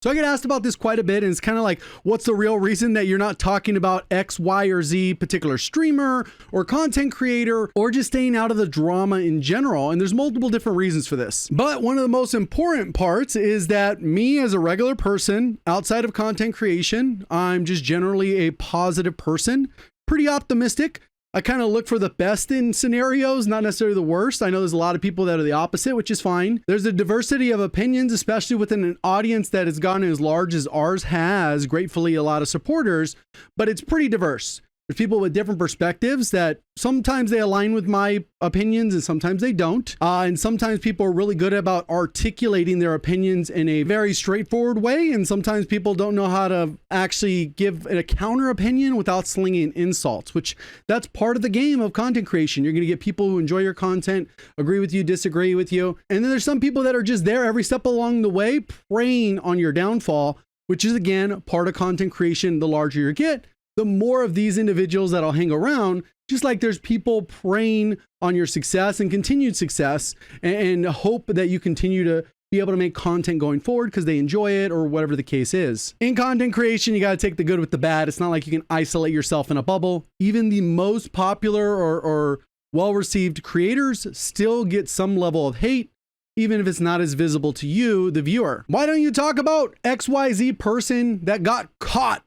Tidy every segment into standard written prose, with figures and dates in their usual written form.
So I get asked about this quite a bit, and it's kind of like, what's the real reason that you're not talking about X, Y, or Z particular streamer or content creator, or just staying out of the drama in general? And there's multiple different reasons for this. But one of the most important parts is that me as a regular person outside of content creation, I'm just generally a positive person, pretty optimistic. I kind of look for the best in scenarios, not necessarily the worst. I know there's a lot of people that are the opposite, which is fine. There's a diversity of opinions, especially within an audience that has gotten as large as ours has, gratefully a lot of supporters, but it's pretty diverse. There's people with different perspectives that sometimes they align with my opinions and sometimes they don't. And sometimes people are really good about articulating their opinions in a very straightforward way. And sometimes people don't know how to actually give a counter opinion without slinging insults, which that's part of the game of content creation. You're going to get people who enjoy your content, agree with you, disagree with you. And then there's some people that are just there every step along the way, preying on your downfall, which is again, part of content creation. The larger you get, the more of these individuals that'll hang around, just like there's people preying on your success and continued success and hope that you continue to be able to make content going forward because they enjoy it or whatever the case is. In content creation, you got to take the good with the bad. It's not like you can isolate yourself in a bubble. Even the most popular or well-received creators still get some level of hate, even if it's not as visible to you, the viewer. Why don't you talk about XYZ person that got caught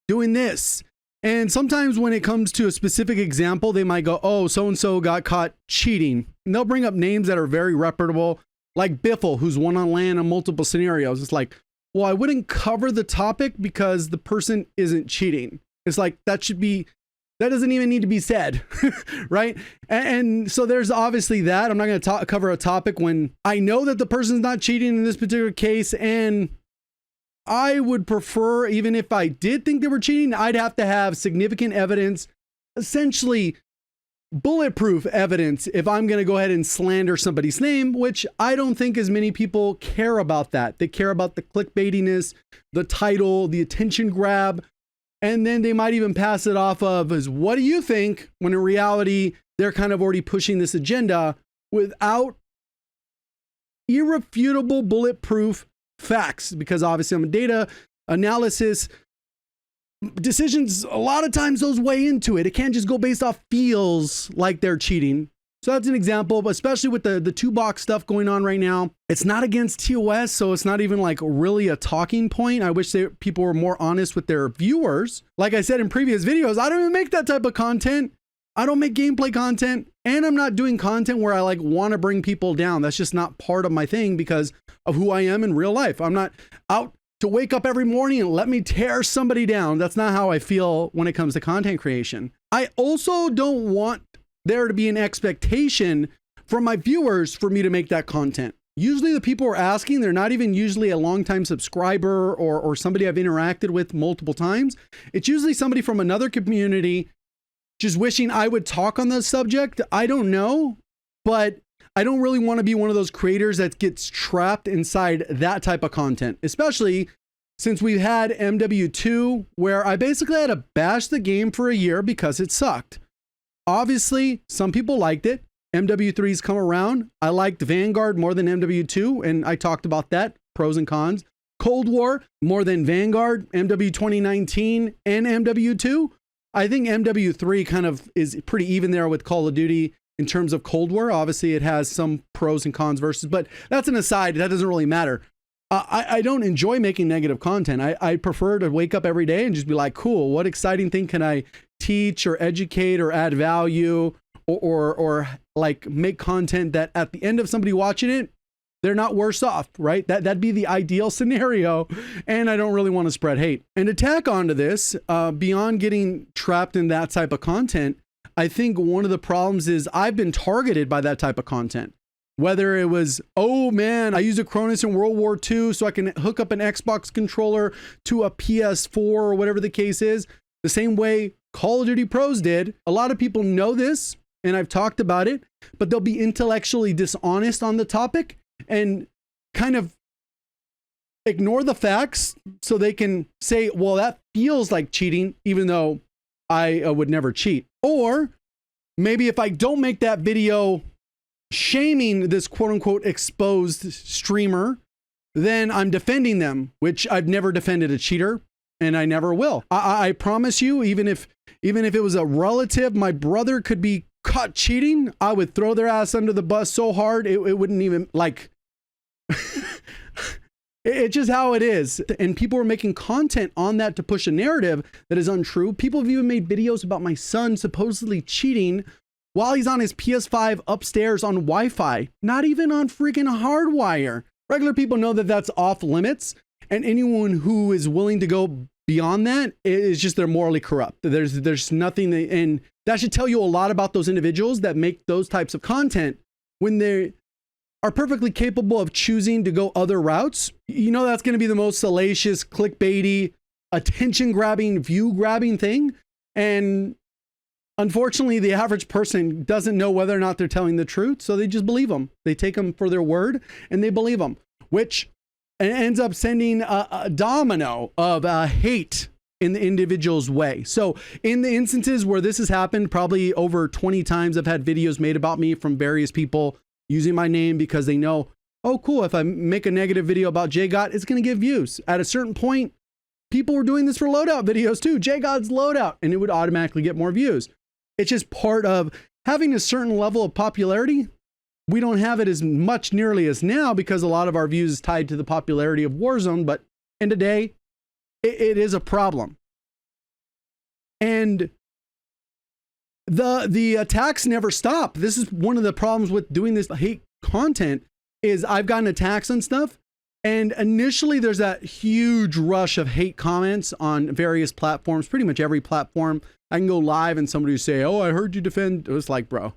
doing this? And sometimes when it comes to a specific example, they might go, oh, so-and-so got caught cheating. And they'll bring up names that are very reputable, like Biffle, who's won on land in multiple scenarios. It's like, well, I wouldn't cover the topic because the person isn't cheating. It's like, that doesn't even need to be said, right? And so there's obviously that. I'm not going to cover a topic when I know that the person's not cheating in this particular case, and I would prefer, even if I did think they were cheating, I'd have to have significant evidence, essentially bulletproof evidence, if I'm going to go ahead and slander somebody's name, which I don't think as many people care about that. They care about the clickbaitiness, the title, the attention grab, and then they might even pass it off of as, what do you think? When in reality, they're kind of already pushing this agenda without irrefutable bulletproof facts, because obviously I'm a data analysis. Decisions, a lot of times those weigh into it. It can't just go based off feels like they're cheating. So that's an example, but especially with the two-box stuff going on right now. It's not against TOS, so it's not even like really a talking point. I wish people were more honest with their viewers. Like I said in previous videos, I don't even make that type of content. I don't make gameplay content, and I'm not doing content where I like want to bring people down. That's just not part of my thing because of who I am in real life. I'm not out to wake up every morning and let me tear somebody down. That's not how I feel when it comes to content creation. I also don't want there to be an expectation from my viewers for me to make that content. Usually the people are asking, they're not even usually a longtime subscriber or somebody I've interacted with multiple times. It's usually somebody from another community just wishing I would talk on the subject. I don't know, but I don't really want to be one of those creators that gets trapped inside that type of content, especially since we've had MW2, where I basically had to bash the game for a year because it sucked. Obviously, some people liked it. MW3's come around. I liked Vanguard more than MW2, and I talked about that, pros and cons. Cold War more than Vanguard, MW 2019, and MW2. I think MW3 kind of is pretty even there with Call of Duty in terms of Cold War. Obviously, it has some pros and cons versus, but that's an aside. That doesn't really matter. I don't enjoy making negative content. I prefer to wake up every day and just be like, cool, what exciting thing can I teach or educate or add value or like make content that at the end of somebody watching it, they're not worse off, right? That'd be the ideal scenario. And I don't really want to spread hate. And to tack onto this, beyond getting trapped in that type of content, I think one of the problems is I've been targeted by that type of content. Whether it was, oh man, I used a Cronus in World War II so I can hook up an Xbox controller to a PS4 or whatever the case is, the same way Call of Duty pros did. A lot of people know this, and I've talked about it, but they'll be intellectually dishonest on the topic and kind of ignore the facts so they can say, well, that feels like cheating, even though I would never cheat. Or maybe if I don't make that video shaming this quote unquote exposed streamer, then I'm defending them, which I've never defended a cheater and I never will. I promise you, even if it was a relative, my brother could be caught cheating, I would throw their ass under the bus so hard it wouldn't even like it's just how it is. And people are making content on that to push a narrative that is untrue. People have even made videos about my son supposedly cheating while he's on his PS5 upstairs on Wi-Fi, not even on freaking hardwire. Regular people know that that's off limits, and anyone who is willing to go beyond that is just, they're morally corrupt. There's nothing and that should tell you a lot about those individuals that make those types of content when they are perfectly capable of choosing to go other routes. You know, that's going to be the most salacious, clickbaity, attention grabbing, view grabbing thing. And unfortunately, the average person doesn't know whether or not they're telling the truth. So they just believe them. They take them for their word and they believe them, which ends up sending a domino of hate in the individual's way. So in the instances where this has happened, probably over 20 times, I've had videos made about me from various people using my name because they know, oh, cool, if I make a negative video about JGOD, it's going to get views. At a certain point, people were doing this for loadout videos too, JGOD's loadout, and it would automatically get more views. It's just part of having a certain level of popularity. We don't have it as much nearly as now because a lot of our views is tied to the popularity of Warzone, but in today, it is a problem. And the attacks never stop. This is one of the problems with doing this hate content is I've gotten attacks and stuff. And initially there's that huge rush of hate comments on various platforms, pretty much every platform. I can go live and somebody would say, oh, I heard you defend. It was like, bro,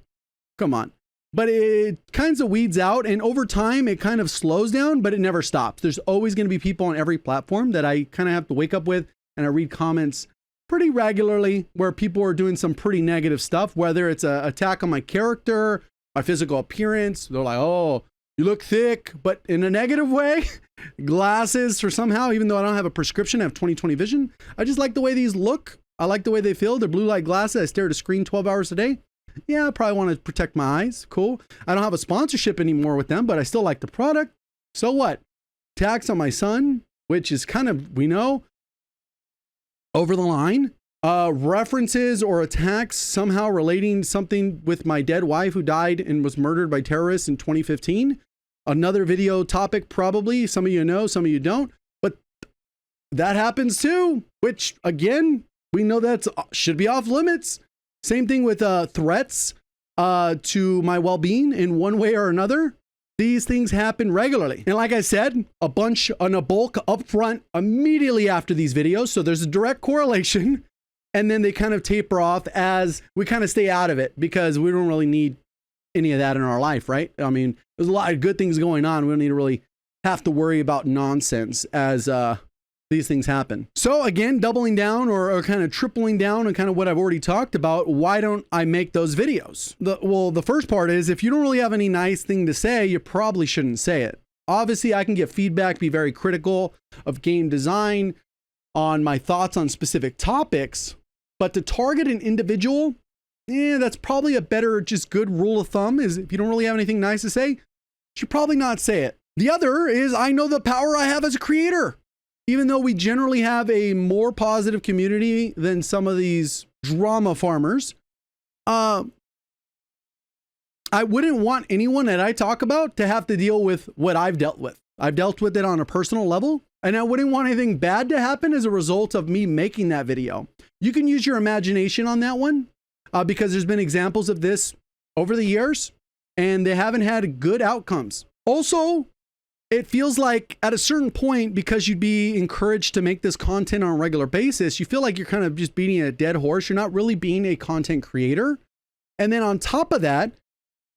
come on. But it kind of weeds out, and over time it kind of slows down, but it never stops. There's always going to be people on every platform that I kind of have to wake up with, and I read comments pretty regularly where people are doing some pretty negative stuff, whether it's an attack on my character, my physical appearance. They're like, oh, you look thick, but in a negative way. Glasses, or somehow, even though I don't have a prescription, I have 20/20 vision. I just like the way these look. I like the way they feel. They're blue light glasses. I stare at a screen 12 hours a day. Yeah, I probably want to protect my eyes. Cool. I don't have a sponsorship anymore with them, but I still like the product. So what? Attacks on my son, which is kind of, we know, over the line. References or attacks somehow relating something with my dead wife who died and was murdered by terrorists in 2015. Another video topic, probably. Some of you know, some of you don't. But that happens too, which again, we know that should be off limits. Same thing with threats to my well-being in one way or another. These things happen regularly. And like I said, a bunch on a bulk up front immediately after these videos. So there's a direct correlation. And then they kind of taper off as we kind of stay out of it because we don't really need any of that in our life, right? I mean, there's a lot of good things going on. We don't need to really have to worry about nonsense as these things happen. So again, doubling down or kind of tripling down on kind of what I've already talked about, why don't I make those videos? Well, the first part is if you don't really have any nice thing to say, you probably shouldn't say it. Obviously, I can get feedback, be very critical of game design, on my thoughts on specific topics, but to target an individual, that's probably a better, just good rule of thumb is if you don't really have anything nice to say, you should probably not say it. The other is I know the power I have as a creator. Even though we generally have a more positive community than some of these drama farmers, I wouldn't want anyone that I talk about to have to deal with what I've dealt with. I've dealt with it on a personal level, and I wouldn't want anything bad to happen as a result of me making that video. You can use your imagination on that one because there's been examples of this over the years, and they haven't had good outcomes. Also, it feels like at a certain point, because you'd be encouraged to make this content on a regular basis, you feel like you're kind of just beating a dead horse. You're not really being a content creator. And then on top of that,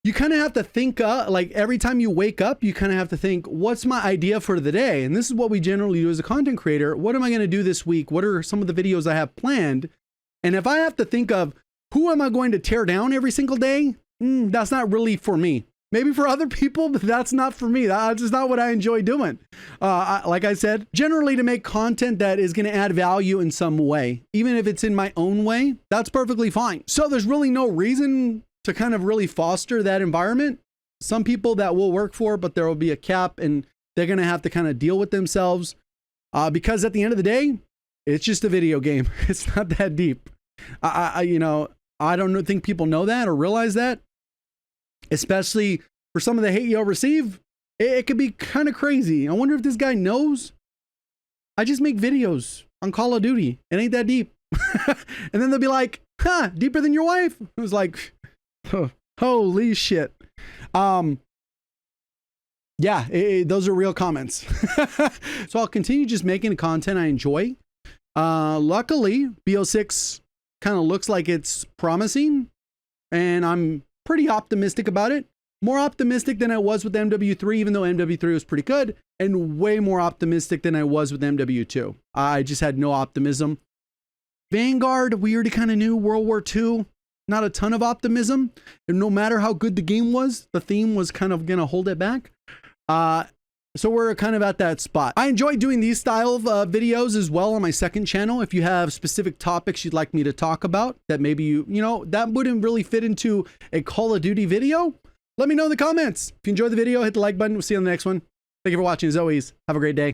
you kind of have to think, like every time you wake up, you kind of have to think, what's my idea for the day? And this is what we generally do as a content creator. What am I going to do this week? What are some of the videos I have planned? And if I have to think of who am I going to tear down every single day, that's not really for me. Maybe for other people, but that's not for me. That's just not what I enjoy doing. Like I said, generally to make content that is going to add value in some way, even if it's in my own way, that's perfectly fine. So there's really no reason to kind of really foster that environment. Some people that will work for, but there will be a cap. And they're going to have to kind of deal with themselves because at the end of the day, it's just a video game. It's not that deep. You know, I don't think people know that or realize that, especially for some of the hate you'll receive. It could be kind of crazy. I wonder if this guy knows. I just make videos on Call of Duty. It ain't that deep. And then they'll be like, huh, deeper than your wife? It was like, oh, holy shit. Yeah, those are real comments. So I'll continue just making the content I enjoy. Luckily, BO6 kind of looks like it's promising, and I'm pretty optimistic about it. More optimistic than I was with MW3, even though MW3 was pretty good, and way more optimistic than I was with MW2. I just had no optimism. Vanguard, we already kind of knew. World War II, not a ton of optimism. And no matter how good the game was, the theme was kind of going to hold it back. So we're kind of at that spot. I enjoy doing these style of videos as well on my second channel. If you have specific topics you'd like me to talk about that maybe you know, that wouldn't really fit into a Call of Duty video, let me know in the comments. If you enjoyed the video, hit the like button. We'll see you on the next one. Thank you for watching as always. Have a great day.